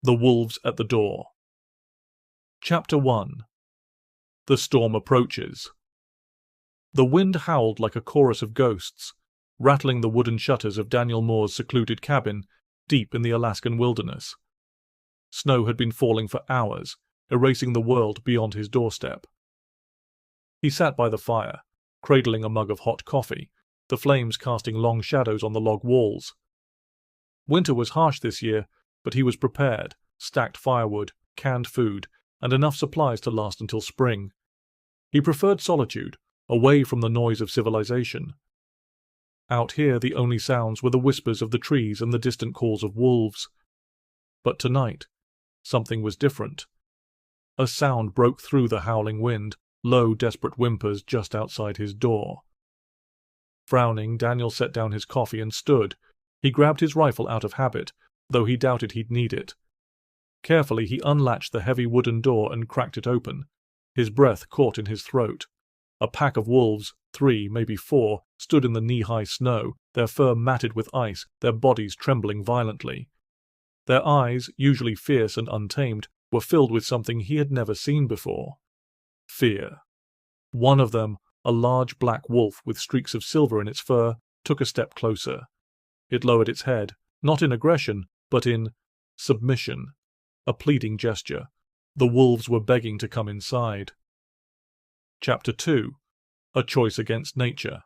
The Wolves at the Door. Chapter 1. The Storm Approaches. The wind howled like a chorus of ghosts, rattling the wooden shutters of Daniel Moore's secluded cabin deep in the Alaskan wilderness. Snow had been falling for hours, erasing the world beyond his doorstep. He sat by the fire, cradling a mug of hot coffee, the flames casting long shadows on the log walls. Winter was harsh this year, but he was prepared, stacked firewood, canned food, and enough supplies to last until spring. He preferred solitude, away from the noise of civilization. Out here the only sounds were the whispers of the trees and the distant calls of wolves. But tonight, something was different. A sound broke through the howling wind, low, desperate whimpers just outside his door. Frowning, Daniel set down his coffee and stood. He grabbed his rifle out of habit, though he doubted he'd need it. Carefully he unlatched the heavy wooden door and cracked it open. His breath caught in his throat. A pack of wolves, 3, maybe 4, stood in the knee-high snow, their fur matted with ice, their bodies trembling violently. Their eyes, usually fierce and untamed, were filled with something he had never seen before. Fear. One of them, a large black wolf with streaks of silver in its fur, took a step closer. It lowered its head, not in aggression, but in submission, a pleading gesture. The wolves were begging to come inside. Chapter 2. A Choice Against Nature.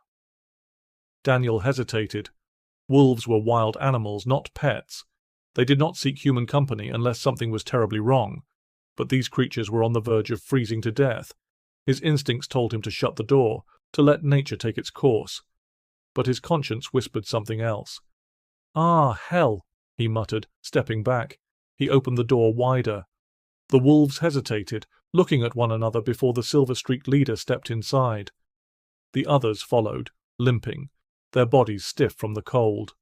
Daniel hesitated. Wolves were wild animals, not pets. They did not seek human company unless something was terribly wrong, but these creatures were on the verge of freezing to death. His instincts told him to shut the door, to let nature take its course. But his conscience whispered something else. "Ah, hell," he muttered, stepping back. He opened the door wider. The wolves hesitated, looking at one another before the silver-streaked leader stepped inside. The others followed, limping, their bodies stiff from the cold.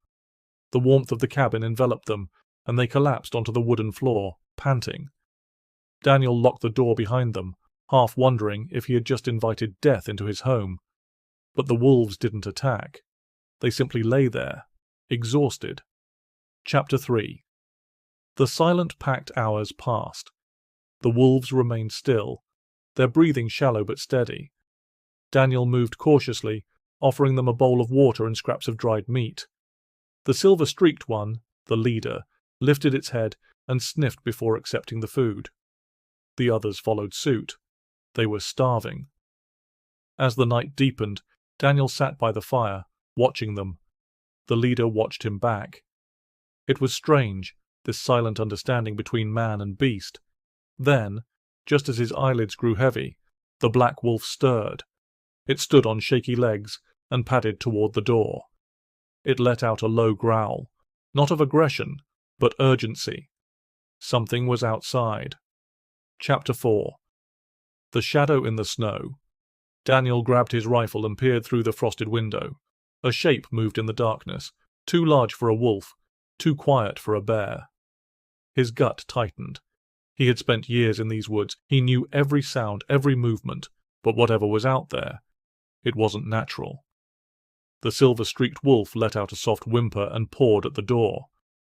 The warmth of the cabin enveloped them, and they collapsed onto the wooden floor, panting. Daniel locked the door behind them, half wondering if he had just invited death into his home. But the wolves didn't attack. They simply lay there, exhausted. Chapter 3. The silent packed hours passed. The wolves remained still, their breathing shallow but steady. Daniel moved cautiously, offering them a bowl of water and scraps of dried meat. The silver-streaked one, the leader, lifted its head and sniffed before accepting the food. The others followed suit. They were starving. As the night deepened, Daniel sat by the fire, watching them. The leader watched him back. It was strange, this silent understanding between man and beast. Then, just as his eyelids grew heavy, the black wolf stirred. It stood on shaky legs and padded toward the door. It let out a low growl, not of aggression, but urgency. Something was outside. Chapter 4. The Shadow in the Snow. Daniel grabbed his rifle and peered through the frosted window. A shape moved in the darkness, too large for a wolf, too quiet for a bear. His gut tightened. He had spent years in these woods. He knew every sound, every movement, but whatever was out there, it wasn't natural. The silver-streaked wolf let out a soft whimper and pawed at the door,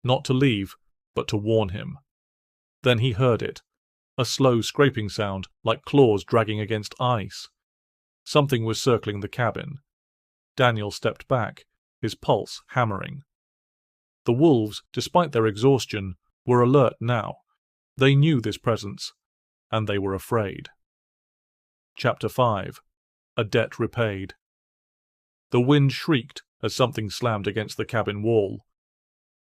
not to leave, but to warn him. Then he heard it, a slow scraping sound, like claws dragging against ice. Something was circling the cabin. Daniel stepped back, his pulse hammering. The wolves, despite their exhaustion, were alert now. They knew this presence, and they were afraid. Chapter 5. A Debt Repaid. The wind shrieked as something slammed against the cabin wall.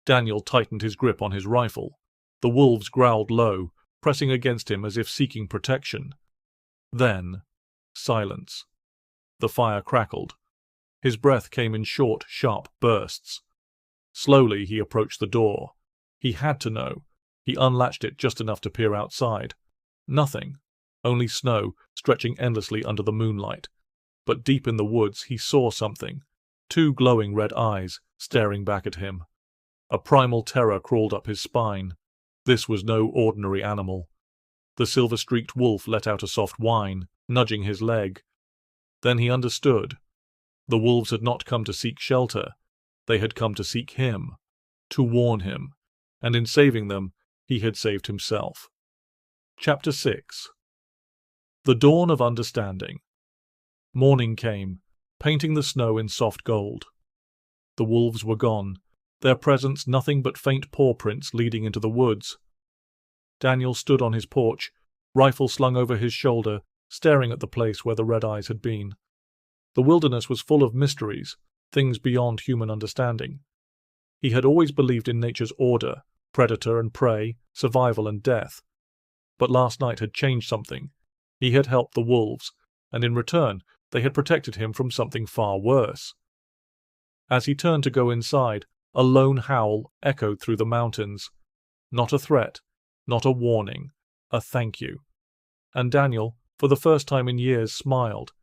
Daniel tightened his grip on his rifle. The wolves growled low, pressing against him as if seeking protection. Then, silence. The fire crackled. His breath came in short, sharp bursts. Slowly he approached the door. He had to know. He unlatched it just enough to peer outside. Nothing. Only snow, stretching endlessly under the moonlight. But deep in the woods he saw something. 2 glowing red eyes, staring back at him. A primal terror crawled up his spine. This was no ordinary animal. The silver-streaked wolf let out a soft whine, nudging his leg. Then he understood. The wolves had not come to seek shelter. They had come to seek him, to warn him, and in saving them, he had saved himself. Chapter 6. The Dawn of Understanding. Morning came, painting the snow in soft gold. The wolves were gone, their presence nothing but faint paw prints leading into the woods. Daniel stood on his porch, rifle slung over his shoulder, staring at the place where the red eyes had been. The wilderness was full of mysteries, things beyond human understanding. He had always believed in nature's order, predator and prey, survival and death. But last night had changed something. He had helped the wolves, and in return they had protected him from something far worse. As he turned to go inside, a lone howl echoed through the mountains. Not a threat, not a warning, a thank you. And Daniel, for the first time in years, smiled,